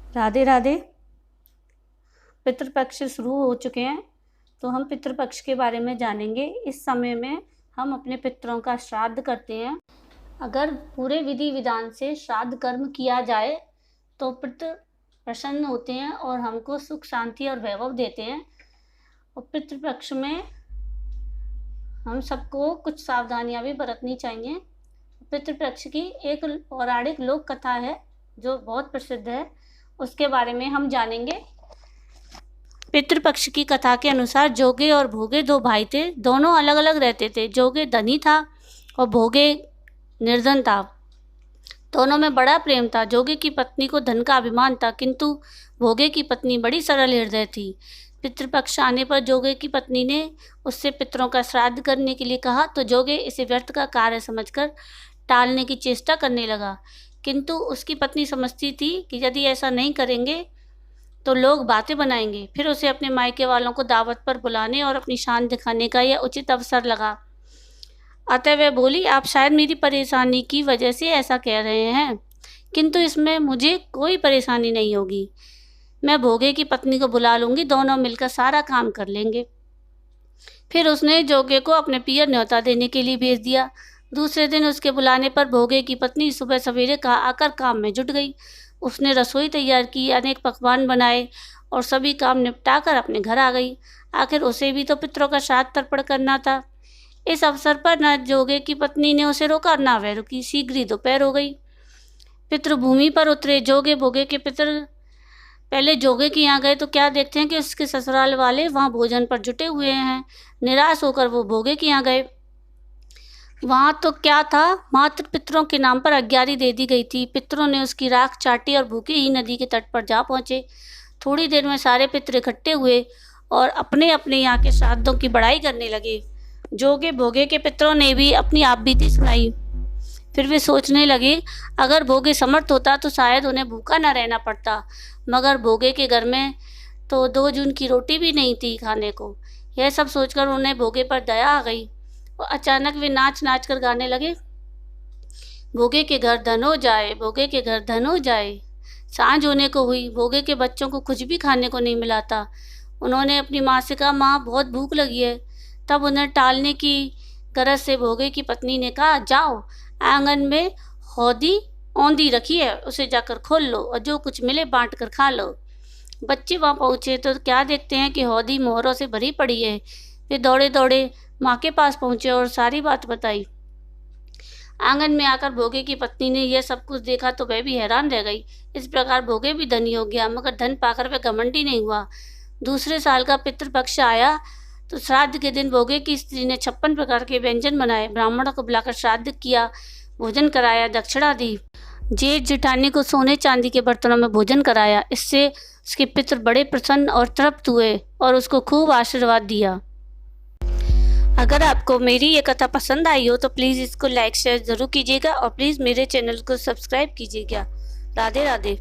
राधे राधे। पितृपक्ष शुरू हो चुके हैं, तो हम पितृपक्ष के बारे में जानेंगे। इस समय में हम अपने पितरों का श्राद्ध करते हैं। अगर पूरे विधि विधान से श्राद्ध कर्म किया जाए तो पितृ प्रसन्न होते हैं और हमको सुख शांति और वैभव देते हैं। और पितृपक्ष में हम सबको कुछ सावधानियां भी बरतनी चाहिए। पितृपक्ष की एक पौराणिक लोक कथा है जो बहुत प्रसिद्ध है, उसके बारे में हम जानेंगे। पितृपक्ष की कथा के अनुसार जोगे और भोगे दो भाई थे। दोनों अलग अलग रहते थे। जोगे धनी था और भोगे निर्धन था। दोनों में बड़ा प्रेम था। जोगे की पत्नी को धन का अभिमान था, किंतु भोगे की पत्नी बड़ी सरल हृदय थी। पितृपक्ष आने पर जोगे की पत्नी ने उससे पितरों का श्राद्ध करने के लिए कहा, तो जोगे इसे व्यर्थ का कार्य समझकर टालने की चेष्टा करने लगा। किंतु उसकी पत्नी समझती थी कि यदि ऐसा नहीं करेंगे तो लोग बातें बनाएंगे। फिर उसे अपने मायके वालों को दावत पर बुलाने और अपनी शान दिखाने का यह उचित अवसर लगा। अतः वह बोली, आप शायद मेरी परेशानी की वजह से ऐसा कह रहे हैं, किंतु इसमें मुझे कोई परेशानी नहीं होगी। मैं भोगे की पत्नी को बुला लूँगी, दोनों मिलकर सारा काम कर लेंगे। फिर उसने जोगे को अपने पियर न्योता देने के लिए भेज दिया। दूसरे दिन उसके बुलाने पर भोगे की पत्नी सुबह सवेरे आकर काम में जुट गई। उसने रसोई तैयार की, अनेक पकवान बनाए और सभी काम निपटाकर अपने घर आ गई। आखिर उसे भी तो पितरों का श्राद्ध तर्पण करना था। इस अवसर पर न जोगे की पत्नी ने उसे रोका और न वह रुकी। शीघ्र ही दोपहर हो गई। पितृभूमि पर उतरे जोगे भोगे के पितर पहले जोगे के यहाँ गए तो क्या देखते हैं कि उसके ससुराल वाले वहाँ भोजन पर जुटे हुए हैं। निराश होकर वो भोगे के यहाँ गए। वहाँ तो क्या था, मात्र पितरों के नाम पर अग्यारी दे दी गई थी। पितरों ने उसकी राख चाटी और भूखे ही नदी के तट पर जा पहुँचे। थोड़ी देर में सारे पितर इकट्ठे हुए और अपने अपने यहाँ के श्राद्धों की बड़ाई करने लगे। जोगे भोगे के पितरों ने भी अपनी आप बीती सुनाई। फिर वे सोचने लगे, अगर भोगे समर्थ होता तो शायद उन्हें भूखा न रहना पड़ता, मगर भोगे के घर में तो 2 जून की रोटी भी नहीं थी खाने को। यह सब सोचकर उन्हें भोगे पर दया आ गई और अचानक वे नाच नाच कर गाने लगे, भोगे के घर धन हो जाए, भोगे के घर धन हो जाए। सांझ होने को हुई। भोगे के बच्चों को कुछ भी खाने को नहीं मिला था। उन्होंने अपनी माँ से कहा, माँ बहुत भूख लगी है। तब उन्हें टालने की गरज से भोगे की पत्नी ने कहा, जाओ आंगन में हौदी औंधी रखी है, उसे जाकर खोल लो और जो कुछ मिले बांट कर खा लो। बच्चे वहाँ पहुँचे तो क्या देखते हैं कि हौदी मोहरों से भरी पड़ी है। वे दौड़े दौड़े माँ के पास पहुँचे और सारी बात बताई। आंगन में आकर भोगे की पत्नी ने यह सब कुछ देखा तो वह भी हैरान रह गई। इस प्रकार भोगे भी धनी हो गया, मगर धन पाकर वह घमंडी नहीं हुआ। दूसरे साल का पितृपक्ष आया तो श्राद्ध के दिन भोगे की स्त्री ने 56 प्रकार के व्यंजन बनाए। ब्राह्मणों को बुलाकर श्राद्ध किया, भोजन कराया, दक्षिणा दी। जेठ जेठानी को सोने चांदी के बर्तनों में भोजन कराया। इससे उसके पितर बड़े प्रसन्न और तृप्त हुए और उसको खूब आशीर्वाद दिया। अगर आपको मेरी ये कथा पसंद आई हो तो प्लीज़ इसको लाइक शेयर ज़रूर कीजिएगा और प्लीज़ मेरे चैनल को सब्सक्राइब कीजिएगा। राधे राधे।